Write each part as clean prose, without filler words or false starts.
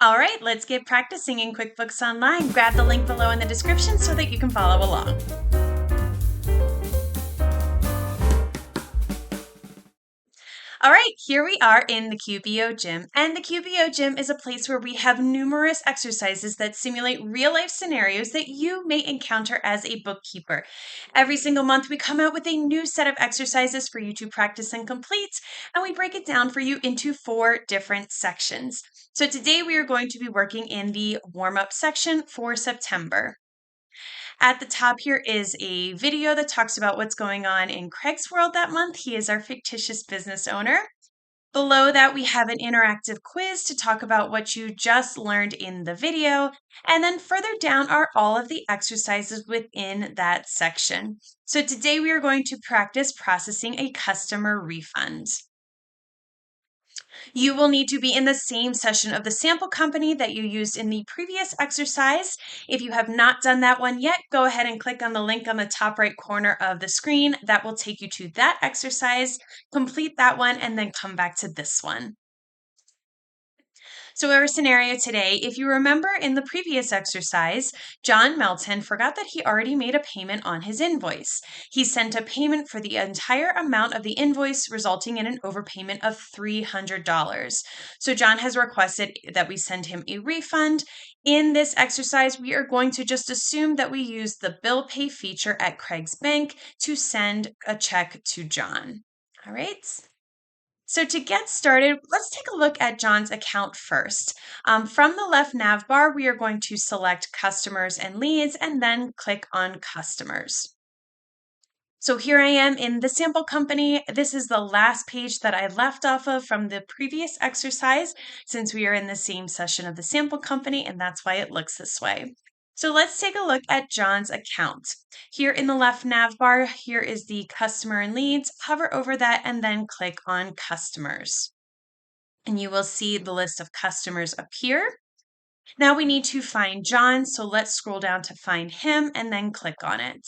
All right, let's get practicing in QuickBooks Online. Grab the link below in the description so that you can follow along. All right, here we are in the QBO gym, and the QBO gym is a place where we have numerous exercises that simulate real-life scenarios that you may encounter as a bookkeeper. Every single month, we come out with a new set of exercises for you to practice and complete, and we break it down for you into 4 different sections. So today we are going to be working in the warm-up section for September. At the top here is a video that talks about what's going on in Craig's world that month. He is our fictitious business owner. Below that, we have an interactive quiz to talk about what you just learned in the video. And then further down are all of the exercises within that section. So today we are going to practice processing a customer refund. You will need to be in the same session of the sample company that you used in the previous exercise. If you have not done that one yet, go ahead and click on the link on the top right corner of the screen. That will take you to that exercise. Complete that one and then come back to this one. So our scenario today, if you remember in the previous exercise, John Melton forgot that he already made a payment on his invoice. He sent a payment for the entire amount of the invoice, resulting in an overpayment of $300. So John has requested that we send him a refund. In this exercise, we are going to just assume that we use the bill pay feature at Craig's Bank to send a check to John. All right. So to get started, let's take a look at John's account first. From the left nav bar, we are going to select Customers and Leads and then click on Customers. So here I am in the sample company. This is the last page that I left off of from the previous exercise since we are in the same session of the sample company, and that's why it looks this way. So let's take a look at John's account. Here in the left nav bar, here is the customer and leads. Hover over that and then click on customers. And you will see the list of customers appear. Now we need to find John, so let's scroll down to find him and then click on it.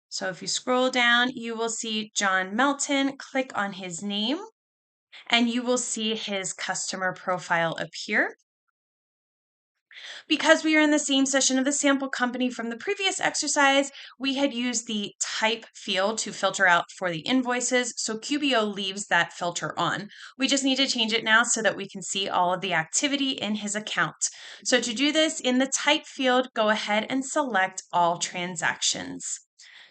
So if you scroll down, you will see John Melton. Click on his name and you will see his customer profile appear. Because we are in the same session of the sample company from the previous exercise, we had used the type field to filter out for the invoices, so QBO leaves that filter on. We just need to change it now so that we can see all of the activity in his account. So to do this, in the type field, go ahead and select all transactions.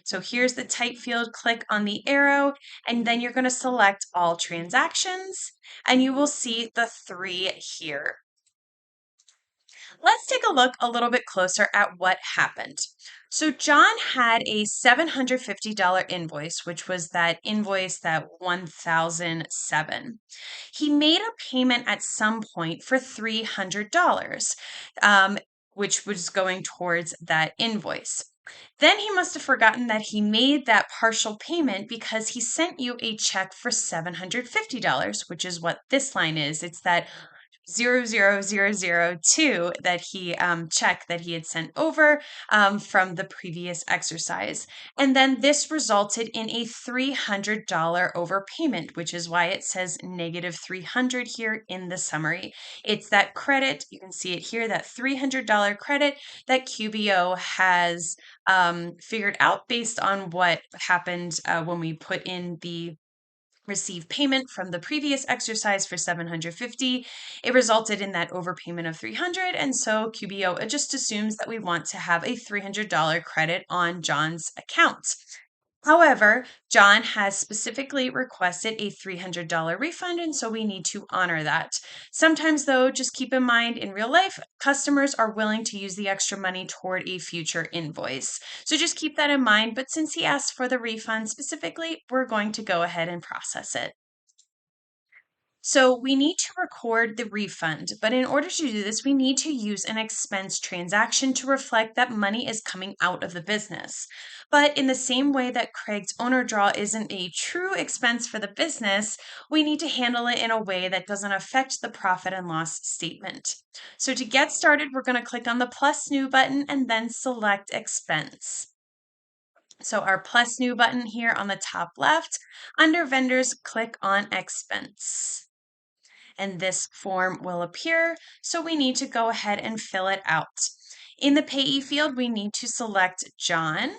So here's the type field, click on the arrow, and then you're going to select all transactions, and you will see the 3 here. Let's take a look a little bit closer at what happened. So John had a $750 invoice, which was that invoice that 1007. He made a payment at some point for $300, which was going towards that invoice. Then he must have forgotten that he made that partial payment because he sent you a check for $750, which is what this line is. It's that 00002 that he check that he had sent over from the previous exercise. And then this resulted in a $300 overpayment, which is why it says negative 300 here in the summary. It's that credit, you can see it here, that $300 credit that QBO has figured out based on what happened when we put in the receive payment from the previous exercise for $750. It resulted in that overpayment of $300, and so QBO just assumes that we want to have a $300 credit on John's account. However, John has specifically requested a $300 refund, and so we need to honor that. Sometimes, though, just keep in mind in real life, customers are willing to use the extra money toward a future invoice. So just keep that in mind. But since he asked for the refund specifically, we're going to go ahead and process it. So we need to record the refund, but in order to do this, we need to use an expense transaction to reflect that money is coming out of the business. But in the same way that Craig's owner draw isn't a true expense for the business, we need to handle it in a way that doesn't affect the profit and loss statement. So to get started, we're going to click on the plus new button and then select expense. So our plus new button here on the top left, under vendors, click on expense. and this form will appear. So we need to go ahead and fill it out. In the payee field, we need to select John.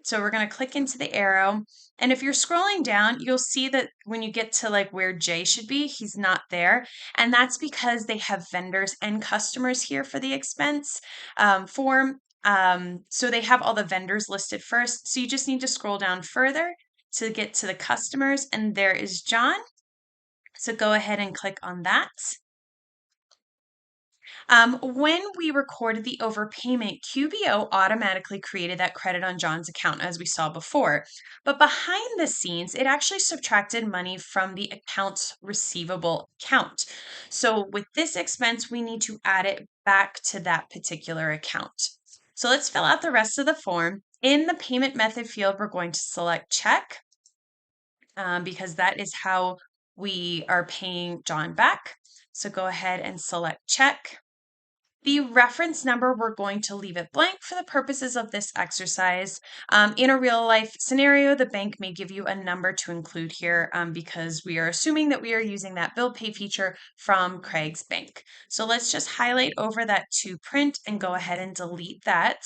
So we're going to click into the arrow. And if you're scrolling down, you'll see that when you get to like where Jay should be, he's not there. And that's because they have vendors and customers here for the expense form. So they have all the vendors listed first. So you just need to scroll down further to get to the customers. And there is John. So go ahead and click on that. When we recorded the overpayment, QBO automatically created that credit on John's account, as we saw before. But behind the scenes, it actually subtracted money from the accounts receivable account. So with this expense, we need to add it back to that particular account. So let's fill out the rest of the form. In the payment method field, we're going to select check because that is how we are paying John back. So go ahead and select check. The reference number, we're going to leave it blank for the purposes of this exercise. In a real life scenario, the bank may give you a number to include here because we are assuming that we are using that bill pay feature from Craig's bank. So let's just highlight over that to print and go ahead and delete that.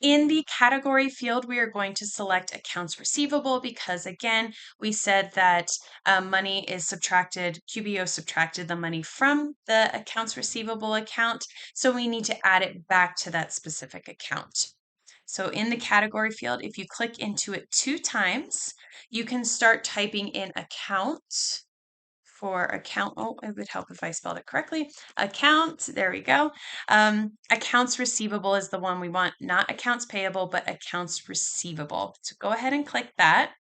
In the category field, we are going to select accounts receivable because again, we said that money is subtracted, QBO subtracted the money from the accounts receivable account. So we need to add it back to that specific account. So in the category field, if you click into it 2 times, you can start typing in account. For account, oh, it would help if I spelled it correctly. Account, there we go. Accounts receivable is the one we want, not accounts payable, but accounts receivable. So go ahead and click that.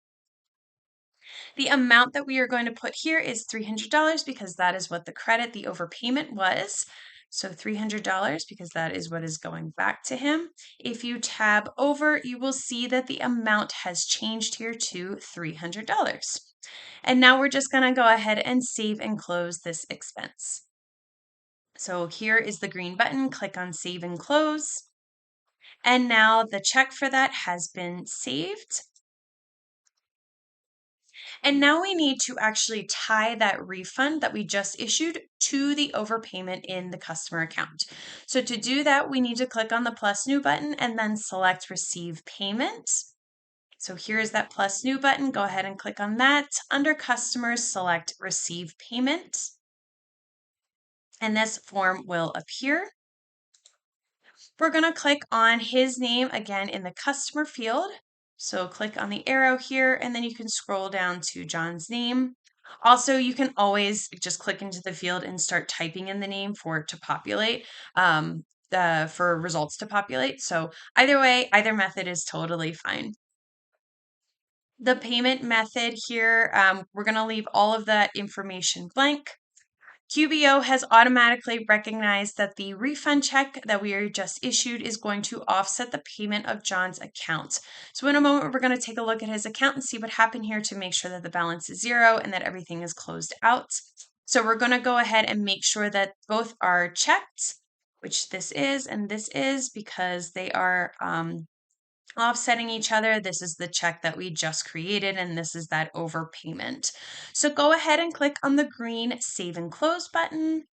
The amount that we are going to put here is $300 because that is what the credit, the overpayment was. So $300 because that is what is going back to him. If you tab over, you will see that the amount has changed here to $300. And now we're just going to go ahead and save and close this expense. So here is the green button, click on save and close. And now the check for that has been saved. And now we need to actually tie that refund that we just issued to the overpayment in the customer account. So to do that, we need to click on the plus new button and then select receive payment. So here's that plus new button. Go ahead and click on that. Under customers, select receive payment. And this form will appear. We're going to click on his name again in the customer field. So click on the arrow here, and then you can scroll down to John's name. Also, you can always just click into the field and start typing in the name for it to populate, for results to populate. So either way, either method is totally fine. The payment method here, we're going to leave all of that information blank. QBO has automatically recognized that the refund check that we are just issued is going to offset the payment of John's account. So in a moment, we're going to take a look at his account and see what happened here to make sure that the balance is 0 and that everything is closed out. So we're going to go ahead and make sure that both are checked, which this is and this is because they are offsetting each other. This is the check that we just created, and this is that overpayment. So go ahead and click on the green Save and Close button.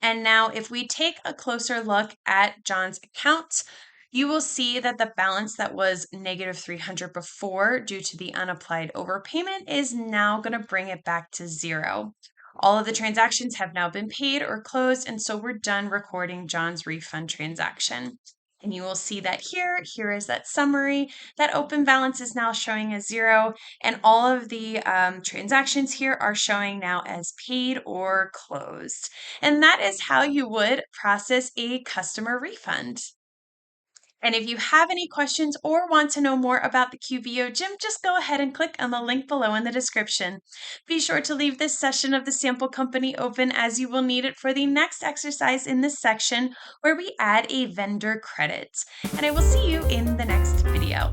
And now if we take a closer look at John's account, you will see that the balance that was negative $300 before due to the unapplied overpayment is now going to bring it back to 0. All of the transactions have now been paid or closed, and so we're done recording John's refund transaction. And you will see that here. Here is that summary. That open balance is now showing as 0, and all of the transactions here are showing now as paid or closed. And that is how you would process a customer refund. And if you have any questions or want to know more about the QBO Gym, just go ahead and click on the link below in the description. Be sure to leave this session of the sample company open as you will need it for the next exercise in this section where we add a vendor credit. And I will see you in the next video.